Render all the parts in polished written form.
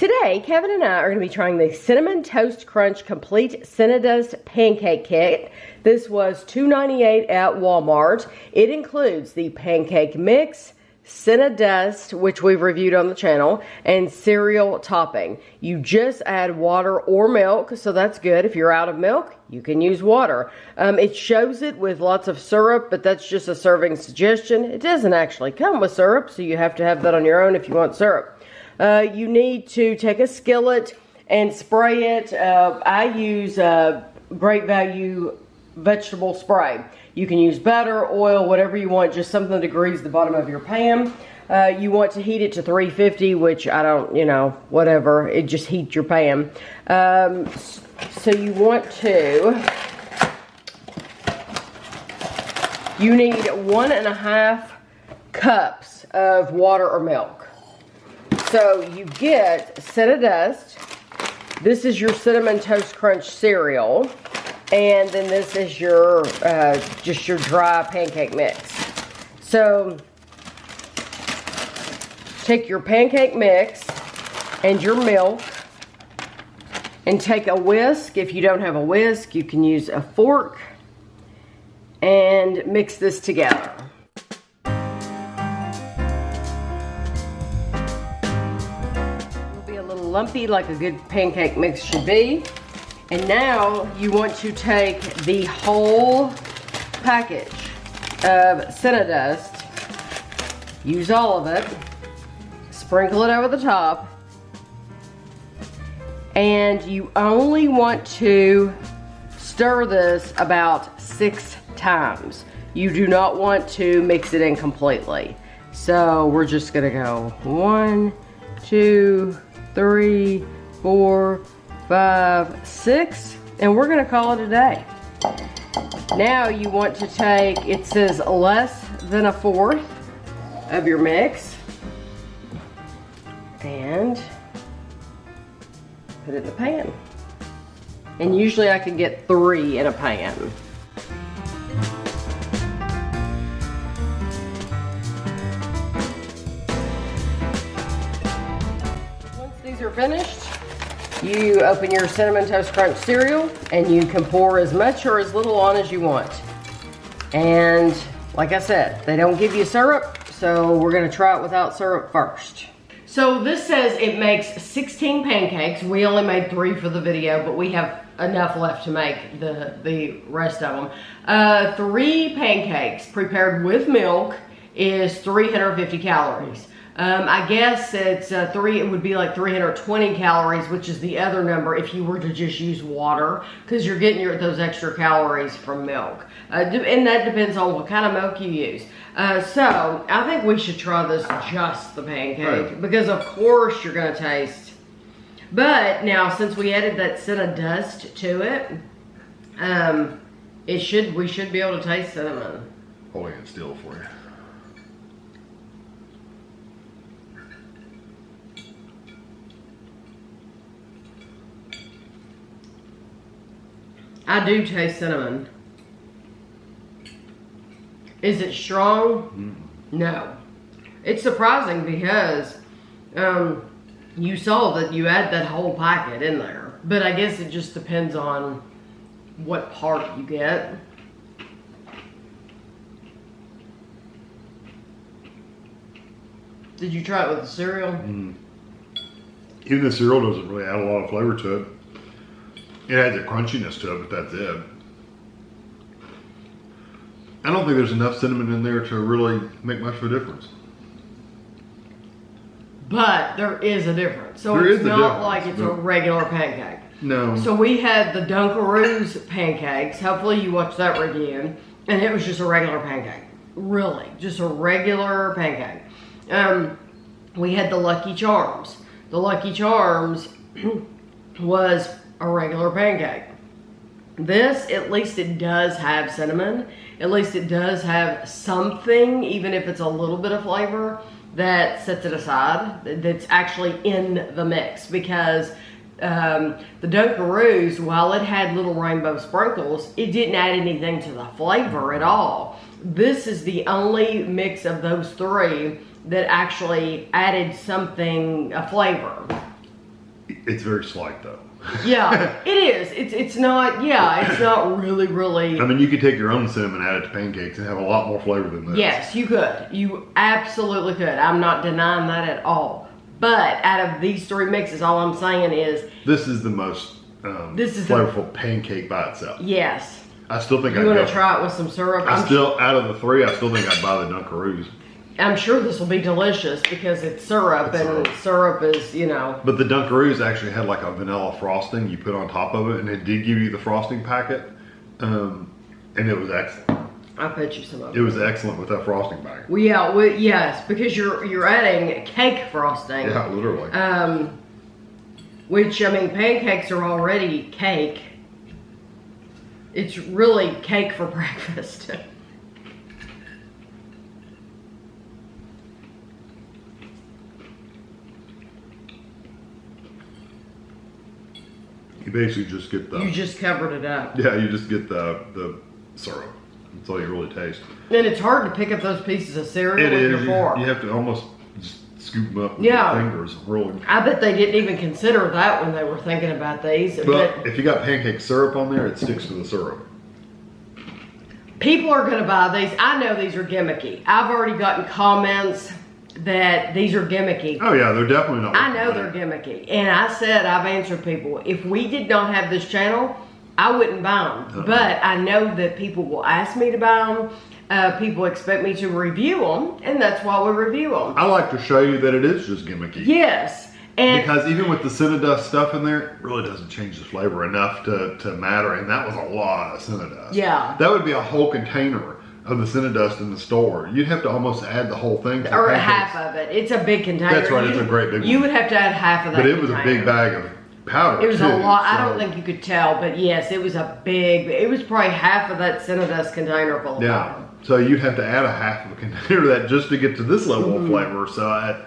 Today, Kevin and I are going to be trying the Cinnamon Toast Crunch Complete Cinnadust Pancake Kit. This was $2.98 at Walmart. It includes the pancake mix, Cinnadust, which we've reviewed on the channel, and cereal topping. You just add water or milk, so that's good. If you're out of milk, you can use water. It shows it with lots of syrup, but that's just a serving suggestion. It doesn't actually come with syrup, so you have to have that on your own if you want syrup. You need to take a skillet and spray it. I use Great Value vegetable spray. You can use butter, oil, whatever you want, just something to grease the bottom of your pan. You want to heat it to 350, which I don't, whatever. It just heats your pan. So you need 1.5 cups of water or milk. So you get Cinnadust. This is your Cinnamon Toast Crunch cereal. And then this is your, just your dry pancake mix. So take your pancake mix and your milk and take a whisk. If you don't have a whisk, you can use a fork and mix this together. Lumpy like a good pancake mix should be. And now you want to take the whole package of Cinnadust, use all of it, sprinkle it over the top, and you only want to stir this about 6 times. You do not want to mix it in completely. So we're just gonna go 1, 2, 3, 4, 5, 6, and we're gonna call it a day. Now you want to take, it says less than 1/4 of your mix, and put it in the pan. And usually I can get 3 in a pan. Are finished, you open your Cinnamon Toast Crunch cereal and you can pour as much or as little on as you want. And like I said, they don't give you syrup, so we're going to try it without syrup first. So this says it makes 16 pancakes. We only made 3 for the video, but we have enough left to make the rest of them. 3 pancakes prepared with milk is 350 calories. I guess it's it would be like 320 calories, which is the other number if you were to just use water, because you're getting those extra calories from milk. And that depends on what kind of milk you use. So I think we should try this just the pancake, because of course you're going to taste. But now since we added that Cinnadust to it, we should be able to taste cinnamon. Holding it still for you. I do taste cinnamon. Is it strong? No. It's surprising because you saw that you add that whole packet in there. But I guess it just depends on what part you get. Did you try it with the cereal? Even the cereal doesn't really add a lot of flavor to it. It adds a crunchiness to it, but that's it. I don't think there's enough cinnamon in there to really make much of a difference. But there is a difference. So it's not like it's a regular pancake. No. So we had the Dunkaroos pancakes. Hopefully you watched that review. And it was just a regular pancake. Really, just a regular pancake. We had the Lucky Charms. The Lucky Charms was a regular pancake. This, at least it does have cinnamon. At least it does have something, even if it's a little bit of flavor, that sets it aside, that's actually in the mix. Because the Dunkaroos, while it had little rainbow sprinkles, it didn't add anything to the flavor at all. This is the only mix of those 3 that actually added something, a flavor. It's very slight though. Yeah, it is. It's not. Yeah, it's not really. I mean, you could take your own cinnamon, add it to pancakes, and have a lot more flavor than this. Yes, you could. You absolutely could. I'm not denying that at all. But out of these three mixes, all I'm saying is this is the most flavorful pancake by itself. Yes. I still think you want to try it with some syrup? Out of the three, I still think I'd buy the Dunkaroos. I'm sure this will be delicious because it's syrup, and syrup is, you know. But the Dunkaroos actually had like a vanilla frosting you put on top of it, and it did give you the frosting packet, and it was excellent. I'll put you some of it. It was excellent with that frosting packet. Well, yeah, yes, because you're adding cake frosting. Yeah, literally. Which, I mean, pancakes are already cake. It's really cake for breakfast. You basically just get the... You just covered it up. Yeah, you just get the syrup. That's all you really taste. And it's hard to pick up those pieces of cereal with your fork. You have to almost just scoop them up with your fingers. Really. I bet they didn't even consider that when they were thinking about these. But if you got pancake syrup on there, it sticks to the syrup. People are going to buy these. I know these are gimmicky. I've already gotten comments that these are gimmicky. Oh yeah, they're definitely not. I know they're gimmicky. And I said, I've answered people, if we did not have this channel, I wouldn't buy them. But I know that people will ask me to buy them. People expect me to review them, and that's why we review them. I like to show you that it is just gimmicky. Yes. And because even with the Cinnadust stuff in there, it really doesn't change the flavor enough to matter. And that was a lot of Cinnadust. Yeah. That would be a whole container of the Cinnadust in the store. You'd have to almost add the whole thing. Or half of it. It's a big container. That's right. It's a great big one. You would have to add half of that. But it was a big bag of powder. It was too, a lot. so. I don't think you could tell, but yes, it was a big. It was probably half of that Cinnadust container full of powder. So you'd have to add a half of a container of that just to get to this level of flavor. So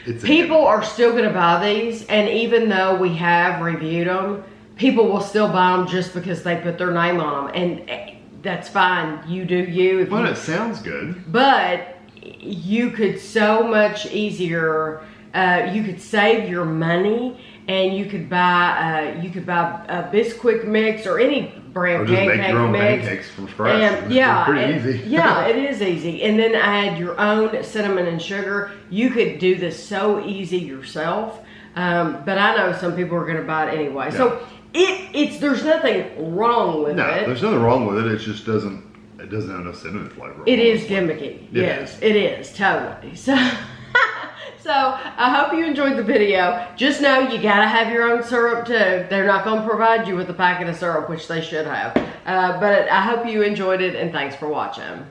it's people are still going to buy these, and even though we have reviewed them, people will still buy them just because they put their name on them, and that's fine. You do you. Well, it sounds good. But you could so much easier. You could save your money, and you could buy a Bisquick mix or any brand or just pancake make your own mix. pancakes from scratch. And, yeah, pretty easy. Yeah, it is easy. And then add your own cinnamon and sugar. You could do this so easy yourself. But I know some people are going to buy it anyway. Yeah. So there's nothing wrong with it. No, there's nothing wrong with it. It just doesn't have enough cinnamon flavor. It is gimmicky. Yes, it is totally. So I hope you enjoyed the video. Just know you gotta have your own syrup too. They're not gonna provide you with a packet of syrup, which they should have. But I hope you enjoyed it, and thanks for watching.